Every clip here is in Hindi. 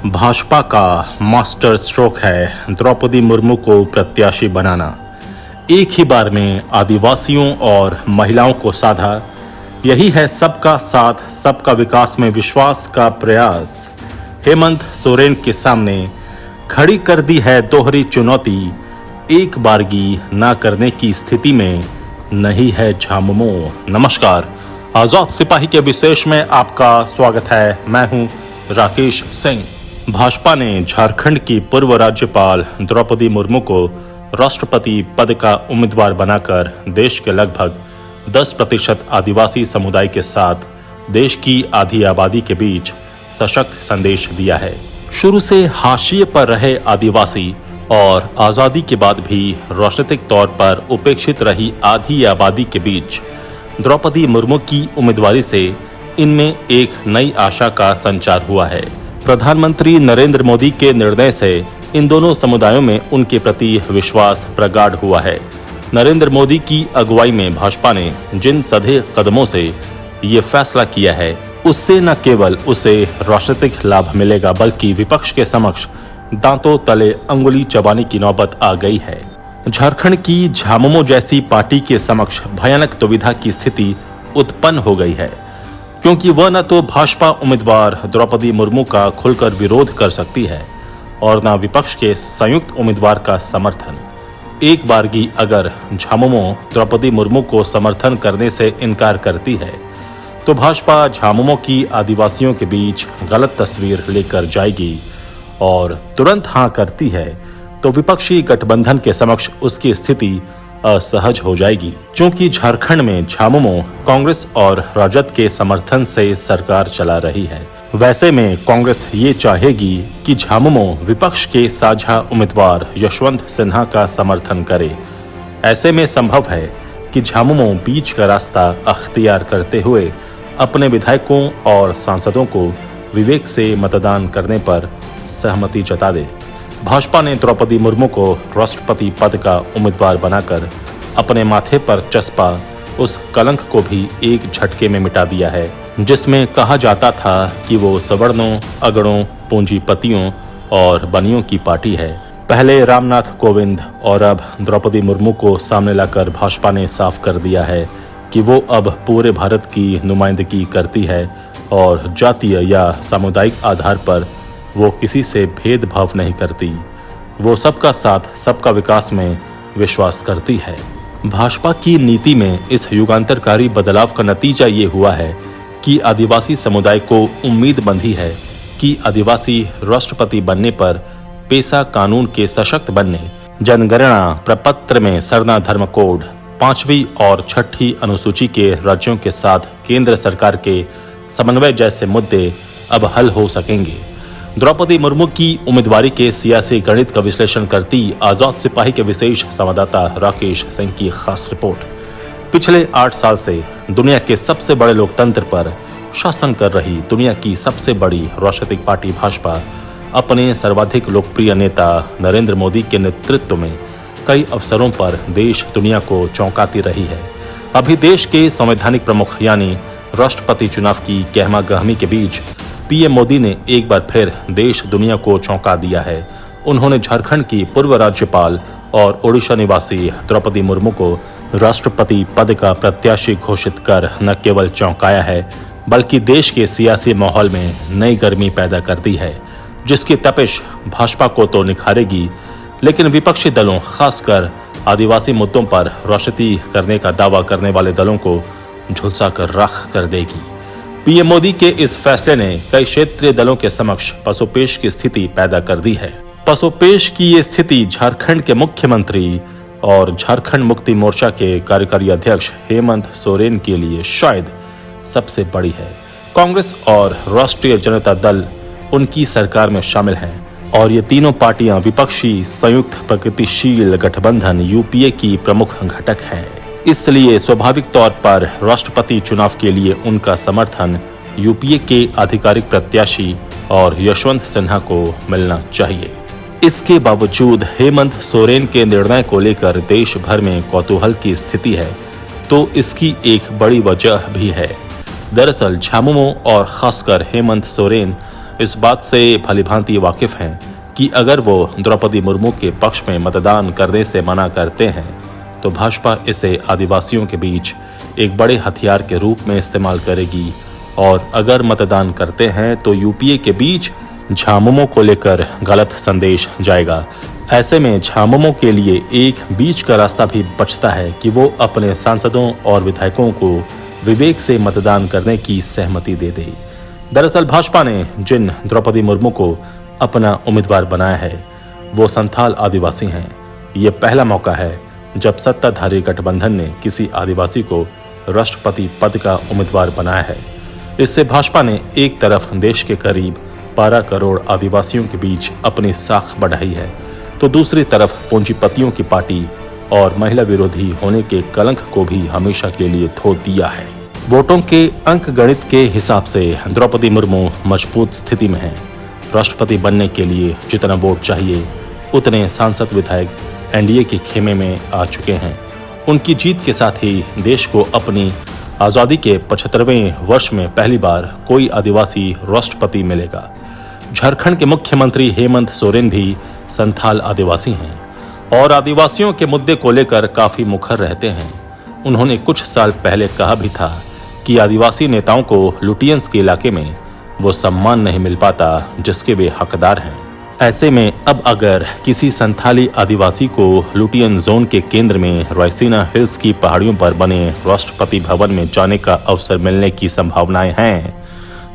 भाजपा का मास्टर स्ट्रोक है द्रौपदी मुर्मू को प्रत्याशी बनाना। एक ही बार में आदिवासियों और महिलाओं को साधा। यही है सबका साथ सबका विकास में विश्वास का प्रयास। हेमंत सोरेन के सामने खड़ी कर दी है दोहरी चुनौती। एक बारगी ना करने की स्थिति में नहीं है झामुमो। नमस्कार, आजाद सिपाही के विशेष में आपका स्वागत है। मैं हूं राकेश सिंह। भाजपा ने झारखंड की पूर्व राज्यपाल द्रौपदी मुर्मू को राष्ट्रपति पद का उम्मीदवार बनाकर देश के लगभग 10% आदिवासी समुदाय के साथ देश की आधी आबादी के बीच सशक्त संदेश दिया है। शुरू से हाशिए पर रहे आदिवासी और आजादी के बाद भी राजनीतिक तौर पर उपेक्षित रही आधी आबादी के बीच द्रौपदी मुर्मू की उम्मीदवारी से इनमें एक नई आशा का संचार हुआ है। प्रधानमंत्री नरेंद्र मोदी के निर्णय से इन दोनों समुदायों में उनके प्रति विश्वास प्रगाढ़ हुआ है। नरेंद्र मोदी की अगुवाई में भाजपा ने जिन सधे कदमों से ये फैसला किया है, उससे न केवल उसे राजनीतिक लाभ मिलेगा बल्कि विपक्ष के समक्ष दांतों तले अंगुली चबाने की नौबत आ गई है। झारखंड की झामुमो जैसी पार्टी के समक्ष भयानक दुविधा की स्थिति उत्पन्न हो गई है, क्योंकि वह न तो भाजपा उम्मीदवार द्रौपदी मुर्मू का खुलकर विरोध कर सकती है और न विपक्ष के संयुक्त उम्मीदवार का समर्थन। एक बारगी अगर झामुमो द्रौपदी मुर्मू को समर्थन करने से इनकार करती है तो भाजपा झामुमो की आदिवासियों के बीच गलत तस्वीर लेकर जाएगी, और तुरंत हाँ करती है तो विपक्षी गठबंधन के समक्ष उसकी स्थिति असहज हो जाएगी। क्योंकि झारखंड में झामुमो कांग्रेस और राजद के समर्थन से सरकार चला रही है। वैसे में कांग्रेस ये चाहेगी कि झामुमो विपक्ष के साझा उम्मीदवार यशवंत सिन्हा का समर्थन करे। ऐसे में संभव है कि झामुमो बीच का रास्ता अख्तियार करते हुए अपने विधायकों और सांसदों को विवेक से मतदान करने पर सहमति जता दे। भाजपा ने द्रौपदी मुर्मू को राष्ट्रपति पद का उम्मीदवार बनाकर अपने माथे पर चस्पा उस कलंक को भी एक झटके में मिटा दिया है, जिसमें कहा जाता था कि वो सवर्णों, अगड़ों, पूंजीपतियों और बनियों की पार्टी है। पहले रामनाथ कोविंद और अब द्रौपदी मुर्मू को सामने लाकर भाजपा ने साफ कर दिया है कि वो अब पूरे भारत की नुमाइंदगी करती है और जातीय या सामुदायिक आधार पर वो किसी से भेदभाव नहीं करती। वो सबका साथ सबका विकास में विश्वास करती है। भाजपा की नीति में इस युगांतरकारी बदलाव का नतीजा ये हुआ है कि आदिवासी समुदाय को उम्मीद बंधी है कि आदिवासी राष्ट्रपति बनने पर पेशा कानून के सशक्त बनने, जनगणना प्रपत्र में सरना धर्म कोड, 5वीं और 6ठी अनुसूची के राज्यों के साथ केंद्र सरकार के समन्वय जैसे मुद्दे अब हल हो सकेंगे। द्रौपदी मुर्मू की उम्मीदवारी के सियासी गणित का विश्लेषण करती आजाद सिपाही के विशेष संवाददाता राकेश सिंह की खास रिपोर्ट। पिछले 8 साल से दुनिया के सबसे बड़े लोकतंत्र पर शासन कर रही दुनिया की सबसे बड़ी राजनीतिक पार्टी भाजपा अपने सर्वाधिक लोकप्रिय नेता नरेंद्र मोदी के नेतृत्व में कई अवसरों पर देश दुनिया को चौंकाती रही है। अभी देश के संवैधानिक प्रमुख यानी राष्ट्रपति चुनाव की गहमागहमी के बीच पीएम मोदी ने एक बार फिर देश दुनिया को चौंका दिया है। उन्होंने झारखंड की पूर्व राज्यपाल और ओडिशा निवासी द्रौपदी मुर्मू को राष्ट्रपति पद का प्रत्याशी घोषित कर न केवल चौंकाया है बल्कि देश के सियासी माहौल में नई गर्मी पैदा कर दी है, जिसकी तपिश भाजपा को तो निखारेगी लेकिन विपक्षी दलों, खासकर आदिवासी मुद्दों पर राजनीति करने का दावा करने वाले दलों को झुलसा कर राख कर देगी। पीएम मोदी के इस फैसले ने कई क्षेत्रीय दलों के समक्ष पसोपेश की स्थिति पैदा कर दी है। पसोपेश की ये स्थिति झारखंड के मुख्यमंत्री और झारखंड मुक्ति मोर्चा के कार्यकारी अध्यक्ष हेमंत सोरेन के लिए शायद सबसे बड़ी है। कांग्रेस और राष्ट्रीय जनता दल उनकी सरकार में शामिल हैं और ये तीनों पार्टियां विपक्षी संयुक्त प्रगतिशील गठबंधन यूपीए की प्रमुख घटक है। इसलिए स्वाभाविक तौर पर राष्ट्रपति चुनाव के लिए उनका समर्थन यूपीए के आधिकारिक प्रत्याशी और यशवंत सिन्हा को मिलना चाहिए। इसके बावजूद हेमंत सोरेन के निर्णय को लेकर देश भर में कौतूहल की स्थिति है, तो इसकी एक बड़ी वजह भी है। दरअसल झामुमो और खासकर हेमंत सोरेन इस बात से भलीभांति वाकिफ हैं कि अगर वो द्रौपदी मुर्मू के पक्ष में मतदान करने से मना करते हैं तो भाजपा इसे आदिवासियों के बीच एक बड़े हथियार के रूप में इस्तेमाल करेगी, और अगर मतदान करते हैं तो यूपीए के बीच झामुमो को लेकर गलत संदेश जाएगा। ऐसे में झामुमो के लिए एक बीच का रास्ता भी बचता है कि वो अपने सांसदों और विधायकों को विवेक से मतदान करने की सहमति दे दे। दरअसल भाजपा ने जिन द्रौपदी मुर्मू को अपना उम्मीदवार बनाया है वो संथाल आदिवासी हैं। ये पहला मौका है जब सत्ताधारी गठबंधन ने किसी आदिवासी को राष्ट्रपति पद का उम्मीदवार बनाया है। इससे भाजपा ने एक तरफ देश के करीब 12 करोड़ आदिवासियों के बीच अपनी साख बढ़ाई है, तो दूसरी तरफ पूंजीपतियों की पार्टी और महिला विरोधी होने के कलंक को भी हमेशा के लिए धो दिया है। वोटों के अंक गणित के हिसाब से द्रौपदी मुर्मू मजबूत स्थिति में है। राष्ट्रपति बनने के लिए जितना वोट चाहिए उतने सांसद विधायक एनडीए के खेमे में आ चुके हैं। उनकी जीत के साथ ही देश को अपनी आज़ादी के 75वें वर्ष में पहली बार कोई आदिवासी राष्ट्रपति मिलेगा। झारखंड के मुख्यमंत्री हेमंत सोरेन भी संथाल आदिवासी हैं और आदिवासियों के मुद्दे को लेकर काफी मुखर रहते हैं। उन्होंने कुछ साल पहले कहा भी था कि आदिवासी नेताओं को लुटियंस के इलाके में वो सम्मान नहीं मिल पाता जिसके वे हकदार हैं। ऐसे में अब अगर किसी संथाली आदिवासी को लुटियन जोन के केंद्र में रायसीना हिल्स की पहाड़ियों पर बने राष्ट्रपति भवन में जाने का अवसर मिलने की संभावनाएं हैं,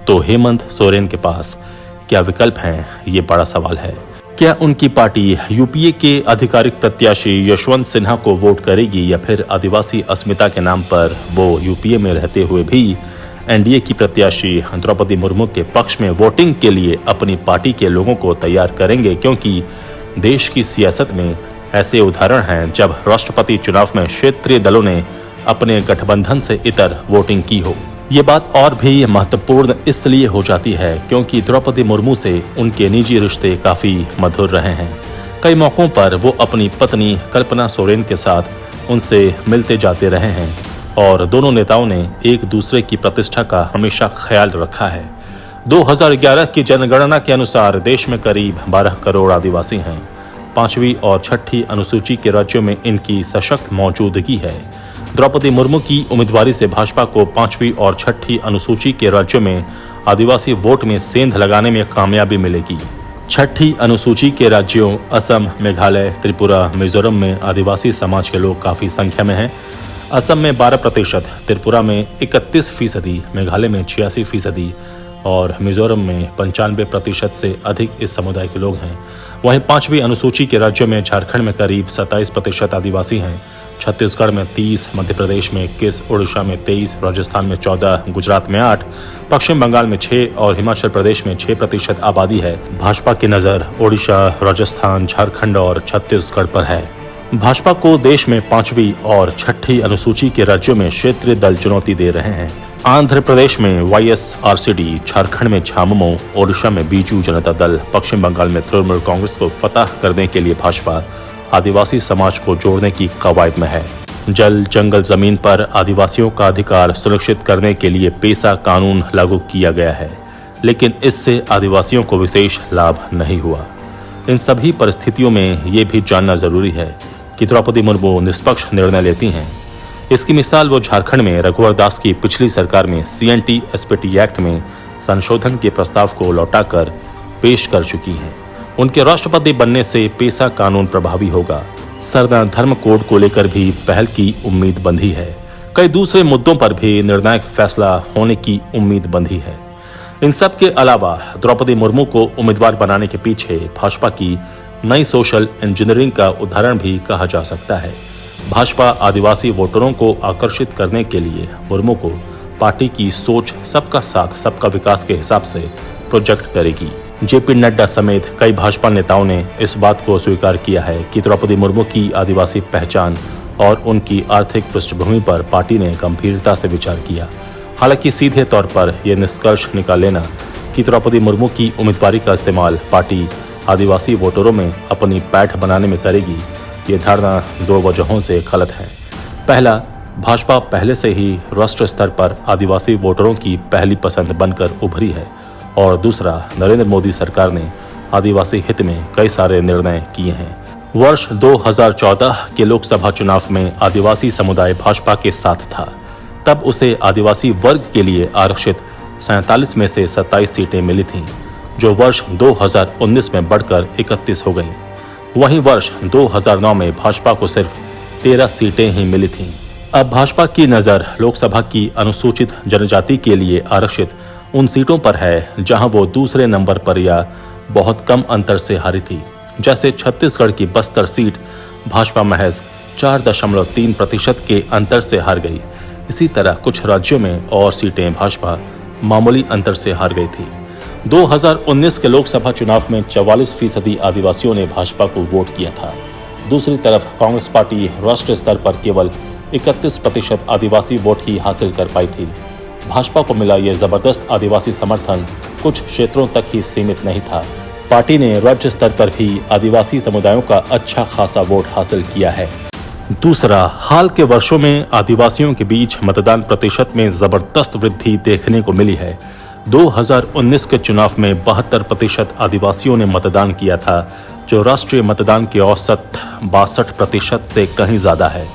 तो हेमंत सोरेन के पास क्या विकल्प हैं, ये बड़ा सवाल है। क्या उनकी पार्टी यूपीए के आधिकारिक प्रत्याशी यशवंत सिन्हा को वोट करेगी या फिर आदिवासी अस्मिता के नाम पर वो यूपीए में रहते हुए भी एनडीए की प्रत्याशी द्रौपदी मुर्मू के पक्ष में वोटिंग के लिए अपनी पार्टी के लोगों को तैयार करेंगे? क्योंकि देश की सियासत में ऐसे उदाहरण हैं जब राष्ट्रपति चुनाव में क्षेत्रीय दलों ने अपने गठबंधन से इतर वोटिंग की हो। ये बात और भी महत्वपूर्ण इसलिए हो जाती है क्योंकि द्रौपदी मुर्मू से उनके निजी रिश्ते काफी मधुर रहे हैं। कई मौकों पर वो अपनी पत्नी कल्पना सोरेन के साथ उनसे मिलते जाते रहे हैं और दोनों नेताओं ने एक दूसरे की प्रतिष्ठा का हमेशा ख्याल रखा है। 2011 की जनगणना के अनुसार देश में करीब 12 करोड़ आदिवासी हैं। 5वीं और 6ठी अनुसूची के राज्यों में इनकी सशक्त मौजूदगी है। द्रौपदी मुर्मू की उम्मीदवारी से भाजपा को 5वीं और 6ठी अनुसूची के राज्यों में आदिवासी वोट में सेंध लगाने में कामयाबी मिलेगी। 6ठी अनुसूची के राज्यों असम, मेघालय, त्रिपुरा, मिजोरम में आदिवासी समाज के लोग काफी संख्या में हैं। असम में 12%, त्रिपुरा में 31%, मेघालय में 86% और मिजोरम में 95% से अधिक इस समुदाय के लोग हैं। वहीं 5वीं अनुसूची के राज्यों में झारखंड में करीब 27% आदिवासी हैं, छत्तीसगढ़ में 30, मध्य प्रदेश में 21, उड़ीसा में 23, राजस्थान में 14, गुजरात में 8, पश्चिम बंगाल में 6 और हिमाचल प्रदेश में 6% आबादी है। भाजपा की नज़र ओडिशा, राजस्थान, झारखंड और छत्तीसगढ़ पर है। भाजपा को देश में 5वीं और 6ठी अनुसूची के राज्यों में क्षेत्रीय दल चुनौती दे रहे हैं। आंध्र प्रदेश में वाईएसआरसीडी, झारखंड में झामुमो, ओडिशा में बीजू जनता दल, पश्चिम बंगाल में तृणमूल कांग्रेस को फतह करने के लिए भाजपा आदिवासी समाज को जोड़ने की कवायद में है। जल, जंगल, जमीन पर आदिवासियों का अधिकार सुनिश्चित करने के लिए पेसा कानून लागू किया गया है, लेकिन इससे आदिवासियों को विशेष लाभ नहीं हुआ। इन सभी परिस्थितियों में ये भी जानना जरूरी है कि द्रौपदी मुर्मू निष्पक्ष निर्णय लेती हैं। इसकी मिसाल वो झारखंड में रघुवर दास की पिछली सरकार में सीएनटी एसपीटी एक्ट में संशोधन के प्रस्ताव को लौटाकर पेश कर चुकी हैं। उनके राष्ट्रपति बनने से पेसा कानून प्रभावी होगा। सरना धर्म कोड को लेकर भी पहल की उम्मीद बंधी है। कई दूसरे मुद्दों पर भी निर्णायक फैसला होने की उम्मीद बंधी है। इन सब के अलावा द्रौपदी मुर्मू को उम्मीदवार बनाने के पीछे भाजपा की नई सोशल इंजीनियरिंग का उदाहरण भी कहा जा सकता है। भाजपा आदिवासी वोटरों को आकर्षित करने के लिए मुर्मू को पार्टी की सोच सबका साथ सबका विकास के हिसाब से प्रोजेक्ट करेगी। जेपी नड्डा समेत कई भाजपा नेताओं ने इस बात को स्वीकार किया है कि द्रौपदी मुर्मू की आदिवासी पहचान और उनकी आर्थिक पृष्ठभूमि पर पार्टी ने गंभीरता से विचार किया। हालांकि सीधे तौर पर यह निष्कर्ष निकाल लेना कि द्रौपदी मुर्मू की उम्मीदवारी का इस्तेमाल पार्टी आदिवासी वोटरों में अपनी पैठ बनाने में करेगी, ये धारणा दो वजहों से गलत है। पहला, भाजपा पहले से ही राष्ट्र स्तर पर आदिवासी वोटरों की पहली पसंद बनकर उभरी है और दूसरा, नरेंद्र मोदी सरकार ने आदिवासी हित में कई सारे निर्णय किए हैं। वर्ष 2014 के लोकसभा चुनाव में आदिवासी समुदाय भाजपा के साथ था। तब उसे आदिवासी वर्ग के लिए आरक्षित 47 में से 27 सीटें मिली थीं, जो वर्ष 2019 में बढ़कर 31 हो गईं। वहीं वर्ष 2009 में भाजपा को सिर्फ 13 सीटें ही मिली थीं। अब भाजपा की नज़र लोकसभा की अनुसूचित जनजाति के लिए आरक्षित उन सीटों पर है जहां वो दूसरे नंबर पर या बहुत कम अंतर से हारी थी। जैसे छत्तीसगढ़ की बस्तर सीट भाजपा महज 4.3% के अंतर से हार गई। इसी तरह कुछ राज्यों में और सीटें भाजपा मामूली अंतर से हार गई थी। 2019 के लोकसभा चुनाव में 44% आदिवासियों ने भाजपा को वोट किया था। दूसरी तरफ कांग्रेस पार्टी राष्ट्रीय स्तर पर केवल 31% आदिवासी वोट ही हासिल कर पाई थी। भाजपा को मिला ये जबरदस्त आदिवासी समर्थन कुछ क्षेत्रों तक ही सीमित नहीं था। पार्टी ने राज्य स्तर पर भी आदिवासी समुदायों का अच्छा खासा वोट हासिल किया है। दूसरा, हाल के वर्षों में आदिवासियों के बीच मतदान प्रतिशत में जबरदस्त वृद्धि देखने को मिली है। 2019 के चुनाव में 72% आदिवासियों ने मतदान किया था, जो राष्ट्रीय मतदान के औसत 62% से कहीं ज्यादा है।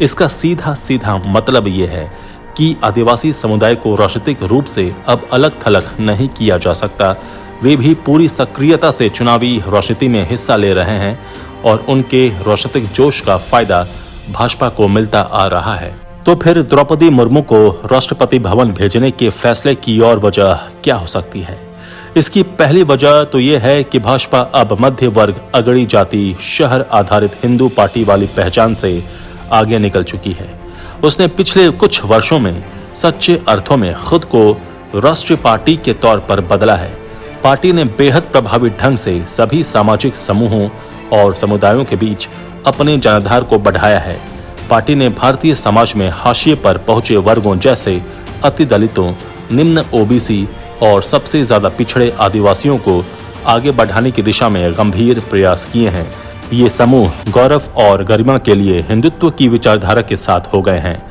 इसका सीधा मतलब ये है कि आदिवासी समुदाय को राजनीतिक रूप से अब अलग थलग नहीं किया जा सकता। वे भी पूरी सक्रियता से चुनावी राजनीति में हिस्सा ले रहे हैं और उनके राजनीतिक जोश का फायदा भाजपा को मिलता आ रहा है। तो फिर द्रौपदी मुर्मू को राष्ट्रपति भवन भेजने के फैसले की और वजह क्या हो सकती है? इसकी पहली वजह तो ये है कि भाजपा अब मध्य वर्ग, अगड़ी जाति, शहर आधारित हिंदू पार्टी वाली पहचान से आगे निकल चुकी है। उसने पिछले कुछ वर्षों में सच्चे अर्थों में खुद को राष्ट्रीय पार्टी के तौर पर बदला है। पार्टी ने बेहद प्रभावी ढंग से सभी सामाजिक समूहों और समुदायों के बीच अपने जनाधार को बढ़ाया है। पार्टी ने भारतीय समाज में हाशिए पर पहुंचे वर्गों जैसे अति दलितों, निम्न ओबीसी और सबसे ज्यादा पिछड़े आदिवासियों को आगे बढ़ाने की दिशा में गंभीर प्रयास किए हैं। ये समूह गौरव और गरिमा के लिए हिंदुत्व की विचारधारा के साथ हो गए हैं।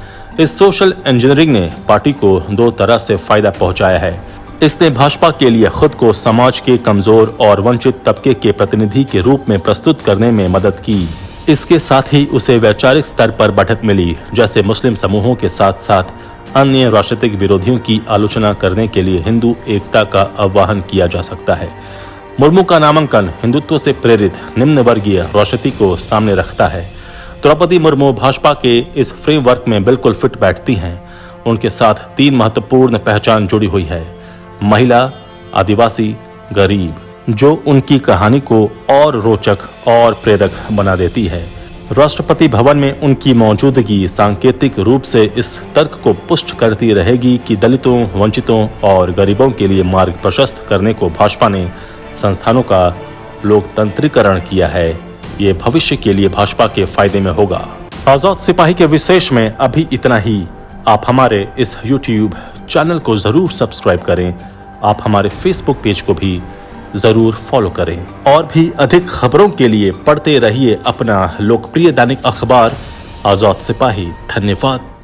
इस सोशल इंजीनियरिंग ने पार्टी को दो तरह से फायदा पहुंचाया है। इसने भाजपा के लिए खुद को समाज के कमजोर और वंचित तबके के प्रतिनिधि के रूप में प्रस्तुत करने में मदद की। इसके साथ ही उसे वैचारिक स्तर पर बढ़त मिली, जैसे मुस्लिम समूहों के साथ साथ अन्य राजनीतिक विरोधियों की आलोचना करने के लिए हिंदू एकता का आह्वान किया जा सकता है। मुर्मू का नामांकन हिंदुत्व से प्रेरित निम्न वर्गीय राजनीति को सामने रखता है। द्रौपदी मुर्मू भाजपा के इस फ्रेमवर्क में बिल्कुल फिट बैठती हैं। उनके साथ 3 महत्वपूर्ण पहचान जुड़ी हुई है: महिला, आदिवासी, गरीब, जो उनकी कहानी को और रोचक और प्रेरक बना देती है। राष्ट्रपति भवन में उनकी मौजूदगी सांकेतिक रूप से इस तर्क को पुष्ट करती रहेगी कि दलितों, वंचितों और गरीबों के लिए मार्ग प्रशस्त करने को भाजपा ने संस्थानों का लोकतंत्रीकरण किया है। ये भविष्य के लिए भाजपा के फायदे में होगा। आजाद सिपाही के विशेष में अभी इतना ही। आप हमारे इस YouTube चैनल को जरूर सब्सक्राइब करें। आप हमारे Facebook पेज को भी जरूर फॉलो करें और भी अधिक खबरों के लिए पढ़ते रहिए अपना लोकप्रिय दैनिक अखबार आजाद सिपाही। धन्यवाद।